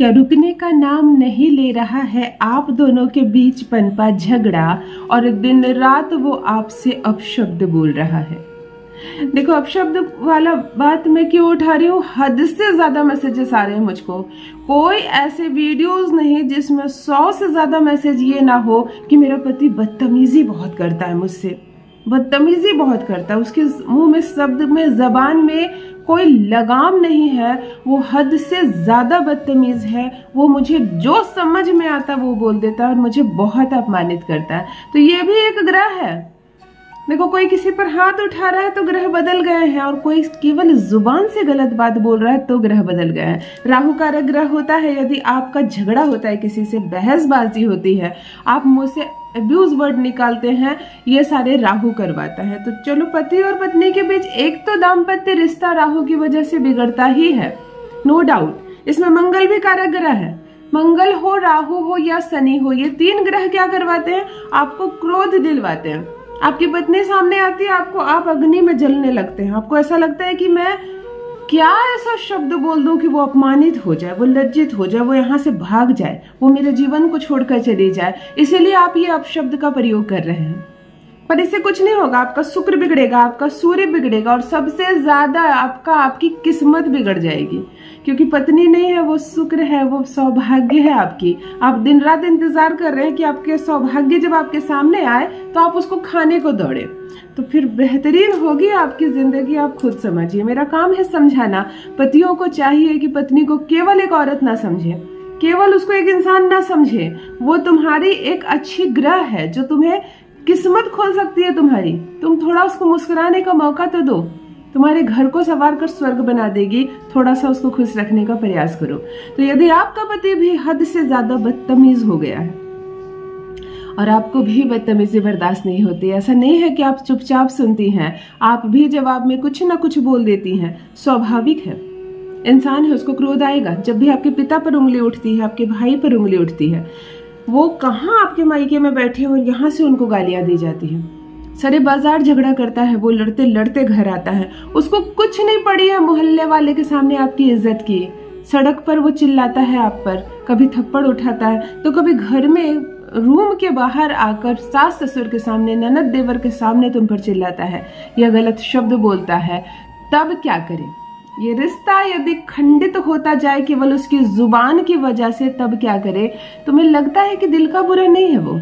क्या रुकने का नाम नहीं ले रहा है आप दोनों के बीच पनपा झगड़ा, और दिन रात वो आपसे अपशब्द बोल रहा है। देखो, अपशब्द वाला बात मैं क्यों उठा रही हूँ, हद से ज्यादा मैसेजेस आ रहे हैं मुझको। कोई ऐसे वीडियोस नहीं जिसमें 100 से ज्यादा मैसेज ये ना हो कि मेरा पति बदतमीजी बहुत करता है मुझसे, बदतमीजी बहुत करता है, उसके मुंह में शब्द में जबान में कोई लगाम नहीं है, वो हद से ज्यादा बदतमीज है, वो मुझे जो समझ में आता वो बोल देता है और मुझे बहुत अपमानित करता है। तो ये भी एक ग्रह है। देखो, कोई किसी पर हाथ उठा रहा है तो ग्रह बदल गए हैं, और कोई केवल जुबान से गलत बात बोल रहा है तो ग्रह बदल गए हैं। राहु कारक ग्रह होता है। यदि आपका झगड़ा होता है, किसी से बहसबाजी होती है, आप मुंह से अब्यूज वर्ड निकालते हैं, ये सारे राहु करवाता है। तो चलो, पति और पत्नी के बीच एक तो दाम्पत्य रिश्ता राहु की वजह से बिगड़ता ही है, नो डाउट। इसमें मंगल भी कारक ग्रह है। मंगल हो, राहु हो या शनि हो, ये 3 ग्रह क्या करवाते हैं, आपको क्रोध दिलवाते हैं। आपकी पत्नी सामने आती है, आप अग्नि में जलने लगते हैं। आपको ऐसा लगता है कि मैं क्या ऐसा शब्द बोल दूं कि वो अपमानित हो जाए, वो लज्जित हो जाए, वो यहाँ से भाग जाए, वो मेरे जीवन को छोड़कर चली जाए। इसीलिए आप ये अपशब्द का प्रयोग कर रहे हैं। पर इससे कुछ नहीं होगा, आपका शुक्र बिगड़ेगा, आपका सूर्य बिगड़ेगा, और सबसे ज्यादा आपकी किस्मत बिगड़ जाएगी। क्योंकि पत्नी नहीं है, वो शुक्र है, वो सौभाग्य है आपकी। आप दिन रात इंतजार कर रहे हैं कि आपके सौभाग्य जब आपके सामने आए तो आप उसको खाने को दौड़े, तो फिर बेहतरीन होगी आपकी जिंदगी। आप खुद समझिए, मेरा काम है समझाना। पतियों को चाहिए कि पत्नी को केवल एक औरत ना समझे, केवल उसको एक इंसान ना समझे। वो तुम्हारी एक अच्छी ग्रह है जो तुम्हें किस्मत खोल सकती है तुम्हारी। तुम थोड़ा उसको मुस्कुराने का मौका तो दो, तुम्हारे घर को संवार कर स्वर्ग बना देगी। थोड़ा सा उसको खुश रखने का प्रयास करो। तो यदि आपका पति भी हद से ज्यादा बदतमीज हो गया है और आपको भी बदतमीजी बर्दाश्त नहीं होती, ऐसा नहीं है कि आप चुपचाप सुनती हैं, आप भी जवाब में कुछ ना कुछ बोल देती हैं, स्वाभाविक है। इंसान है, उसको क्रोध आएगा। जब भी आपके पिता पर उंगली उठती है, आपके भाई पर उंगली उठती है, वो कहाँ आपके मायके में बैठे और यहाँ से उनको गालियां दी जाती हैं। सारे बाजार झगड़ा करता है, वो लड़ते लड़ते घर आता है, उसको कुछ नहीं पड़ी है मोहल्ले वाले के सामने आपकी इज्जत की। सड़क पर वो चिल्लाता है आप पर, कभी थप्पड़ उठाता है, तो कभी घर में रूम के बाहर आकर सास ससुर के सामने, ननद देवर के सामने तुम पर चिल्लाता है या गलत शब्द बोलता है। तब क्या करें? ये रिश्ता यदि खंडित होता जाए केवल उसकी जुबान की वजह से, तब क्या करे? तुम्हें लगता है कि दिल का बुरा नहीं है, वो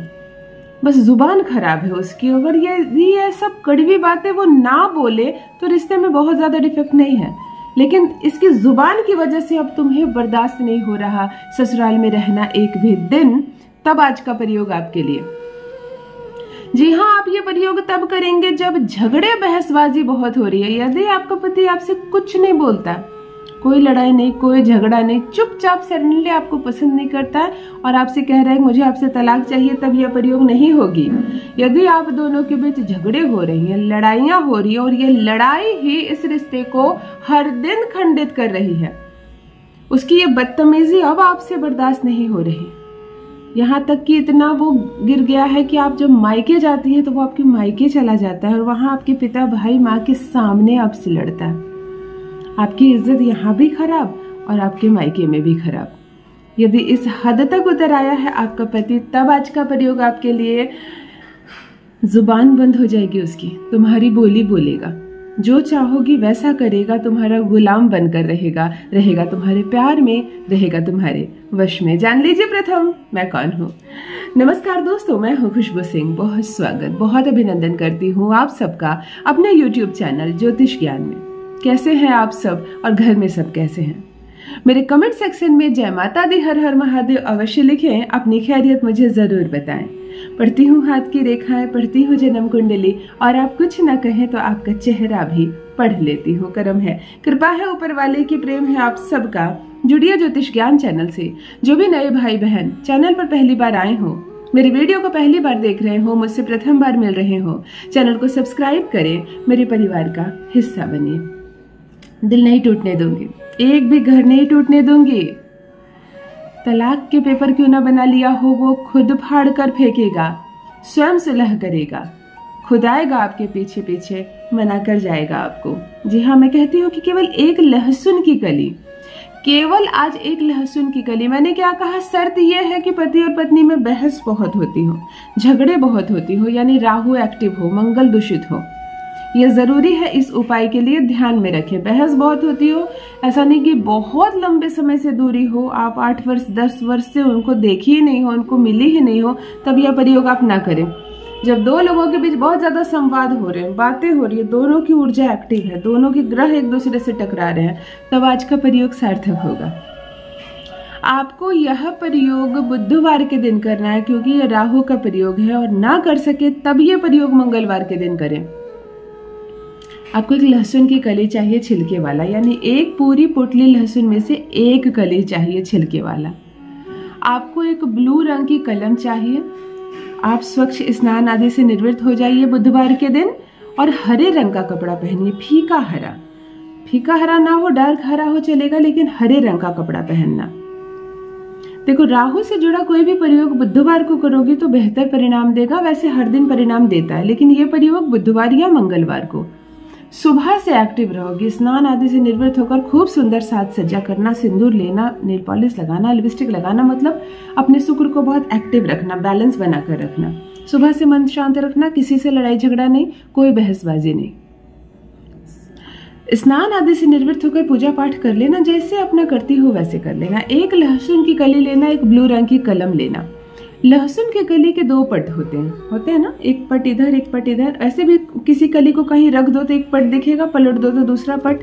बस जुबान खराब है उसकी। अगर ये सब कड़वी बातें वो ना बोले तो रिश्ते में बहुत ज्यादा डिफेक्ट नहीं है, लेकिन इसकी जुबान की वजह से अब तुम्हें बर्दाश्त नहीं हो रहा ससुराल में रहना एक भी दिन। तब आज का प्रयोग आपके लिए। जी हाँ, आप ये प्रयोग तब करेंगे जब झगड़े बहसबाजी बहुत हो रही है। यदि आपका पति आपसे कुछ नहीं बोलता, कोई लड़ाई नहीं, कोई झगड़ा नहीं, चुपचाप सडनली आपको पसंद नहीं करता है और आपसे कह रहा है मुझे आपसे तलाक चाहिए, तब यह प्रयोग नहीं होगी। यदि आप दोनों के बीच झगड़े हो रही हैं, लड़ाइयां हो रही है, और ये लड़ाई ही इस रिश्ते को हर दिन खंडित कर रही है, उसकी ये बदतमीजी अब आपसे बर्दाश्त नहीं हो रही। यहाँ तक कि इतना वो गिर गया है कि आप जब मायके जाती हैं तो वो आपके मायके चला जाता है और वहां आपके पिता भाई माँ के सामने आपसे लड़ता है। आपकी इज्जत यहाँ भी खराब और आपके मायके में भी खराब। यदि इस हद तक उतर आया है आपका पति, तब आज का प्रयोग आपके लिए। जुबान बंद हो जाएगी उसकी, तुम्हारी बोली बोलेगा, जो चाहोगी वैसा करेगा, तुम्हारा गुलाम बनकर रहेगा तुम्हारे प्यार में, रहेगा तुम्हारे वश में। जान लीजिए प्रथम मैं कौन हूँ। नमस्कार दोस्तों, मैं हूँ खुशबू सिंह। बहुत स्वागत, बहुत अभिनंदन करती हूँ आप सबका अपने YouTube चैनल ज्योतिष ज्ञान में। कैसे हैं आप सब और घर में सब कैसे हैं? मेरे कमेंट सेक्शन में जय माता दी, हर हर महादेव अवश्य लिखें, अपनी खैरियत मुझे जरूर बताएं। पढ़ती हूँ हाथ की रेखाएं, पढ़ती हूँ जन्म कुंडली, और आप कुछ ना कहें तो आपका चेहरा भी पढ़ लेती हूँ। कर्म है, कृपा है ऊपर वाले की, प्रेम है आप सबका। जुड़िए ज्योतिष ज्ञान चैनल से। जो भी नए भाई बहन चैनल पर पहली बार आए हो, मेरी वीडियो को पहली बार देख रहे हो, मुझसे प्रथम बार मिल रहे हो, चैनल को सब्सक्राइब करें, मेरे परिवार का हिस्सा बनिए। दिल नहीं टूटने दूंगी, एक भी घर नहीं टूटने दूंगी। तलाक के पेपर क्यों ना बना लिया हो, वो खुद फाड़ कर फेंकेगा, स्वयं सुलह करेगा, खुद आएगा आपके पीछे पीछे, मना कर जाएगा आपको। जी हाँ, मैं कहती हूँ कि केवल एक लहसुन की कली, केवल आज एक लहसुन की कली। मैंने क्या कहा, शर्त यह है कि पति और पत्नी में बहस बहुत होती हो, झगड़े बहुत होती हो, यानी राहु एक्टिव हो, मंगल दूषित हो। यह जरूरी है, इस उपाय के लिए ध्यान में रखें। बहस बहुत होती हो, ऐसा नहीं कि बहुत लंबे समय से दूरी हो, आप 8 वर्ष 10 वर्ष से उनको देखी ही नहीं हो, उनको मिली ही नहीं हो, तब यह प्रयोग आप ना करें। जब दो लोगों के बीच बहुत ज्यादा संवाद हो रहे हैं, बातें हो रही है, दोनों की ऊर्जा एक्टिव है, दोनों के ग्रह एक दूसरे से टकरा रहे हैं, तब आज का प्रयोग सार्थक होगा। आपको यह प्रयोग बुधवार के दिन करना है, क्योंकि यह राहु का प्रयोग है, और ना कर सके तब यह प्रयोग मंगलवार के दिन करें। आपको एक लहसुन की कली चाहिए छिलके वाला, यानी एक पूरी पोटली लहसुन में से एक कली चाहिए छिलके वाला। आपको एक ब्लू रंग की कलम चाहिए। आप स्वच्छ स्नान आदि से निवृत्त हो जाइए बुधवार के दिन, और हरे रंग का कपड़ा पहनिए, फीका हरा। फीका हरा ना हो, डार्क हरा हो चलेगा, लेकिन हरे रंग का कपड़ा पहनना। देखो, राहु से जुड़ा कोई भी प्रयोग बुधवार को करोगे तो बेहतर परिणाम देगा। वैसे हर दिन परिणाम देता है, लेकिन यह प्रयोग बुधवार या मंगलवार को। सुबह से एक्टिव रहोगी, स्नान आदि से निवृत्त होकर खूब सुंदर साज सज्जा करना, सिंदूर लेना, नेल पॉलिश लगाना, लिपस्टिक लगाना, मतलब अपने शुक्र को बहुत एक्टिव रखना, बैलेंस बनाकर रखना। सुबह से मन शांत रखना, किसी से लड़ाई झगड़ा नहीं, कोई बहसबाजी नहीं। स्नान आदि से निवृत्त होकर पूजा पाठ कर लेना, जैसे अपना करती हो वैसे कर लेना। एक लहसुन की कली लेना, एक ब्लू रंग की कलम लेना। लहसुन के कली के 2 पट होते हैं ना, एक पट इधर एक पट इधर। ऐसे भी किसी कली को कहीं रख दो तो एक पट दिखेगा, पलट दो तो दूसरा पट।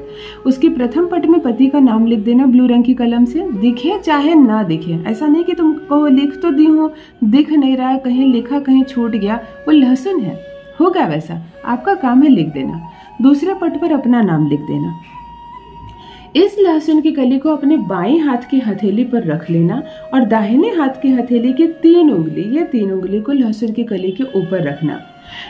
उसकी प्रथम पट में पति का नाम लिख देना ब्लू रंग की कलम से, दिखे चाहे ना दिखे। ऐसा नहीं कि तुमको लिख तो दी हो, दिख नहीं रहा है, कहीं लिखा कहीं छूट गया, वो लहसुन है, होगा वैसा। आपका काम है लिख देना। दूसरे पट पर अपना नाम लिख देना। इस लहसुन की कली को अपने बाएं हाथ की हथेली पर रख लेना, और दाहिने हाथ की हथेली की 3 उंगली, ये 3 उंगली को लहसुन की कली के ऊपर रखना।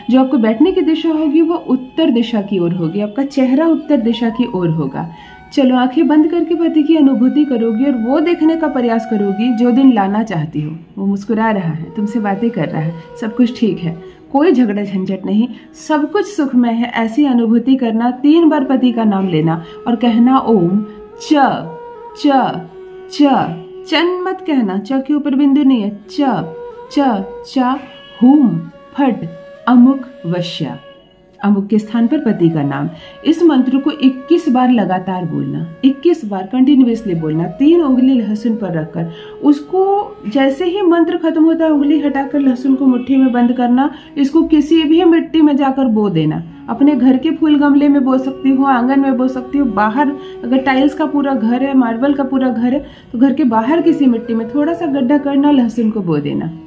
जो आपको बैठने की दिशा होगी वो उत्तर दिशा की ओर होगी, आपका चेहरा उत्तर दिशा की ओर होगा। चलो, आंखें बंद करके पति की अनुभूति करोगी और वो देखने का प्रयास करोगी जो दिन लाना चाहती हो। वो मुस्कुरा रहा है, तुमसे बातें कर रहा है, सब कुछ ठीक है, कोई झगड़ा झंझट नहीं, सब कुछ सुखमय है। ऐसी अनुभूति करना। 3 बार पति का नाम लेना और कहना ओम च च च। चन मत कहना, च के ऊपर बिंदु नहीं है। च च च हुम फट अमुक वश्या। अमुक के स्थान पर पति का नाम। इस मंत्र को 21 बार लगातार बोलना, 21 बार कंटिन्यूअसली बोलना, 3 उंगली लहसुन पर रखकर। उसको जैसे ही मंत्र खत्म होता है, उंगली हटाकर लहसुन को मुट्ठी में बंद करना। इसको किसी भी मिट्टी में जाकर बो देना। अपने घर के फूल गमले में बो सकती हो, आंगन में बो सकती हो, बाहर अगर टाइल्स का पूरा घर है, मार्बल का पूरा घर है, तो घर के बाहर किसी मिट्टी में थोड़ा सा गड्ढा करना, लहसुन को बो देना,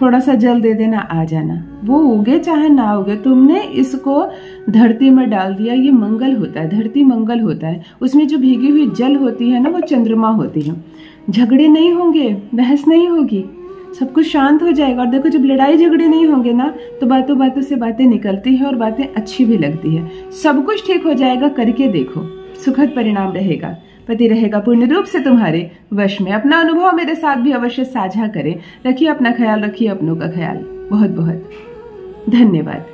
थोड़ा सा जल दे देना, आ जाना। वो उगे चाहे ना उगे, तुमने इसको धरती में डाल दिया। ये मंगल होता है, धरती मंगल होता है। उसमें जो भीगी हुई जल होती है ना, वो चंद्रमा होती है। झगड़े नहीं होंगे, बहस नहीं होगी, सब कुछ शांत हो जाएगा। और देखो, जब लड़ाई झगड़े नहीं होंगे ना, तो बातों बातों से बातें निकलती है और बातें अच्छी भी लगती है। सब कुछ ठीक हो जाएगा, करके देखो, सुखद परिणाम रहेगा। पति रहेगा पूर्ण रूप से तुम्हारे वश में। अपना अनुभव मेरे साथ भी अवश्य साझा करें। रखिए अपना ख्याल, रखिए अपनों का ख्याल। बहुत बहुत धन्यवाद।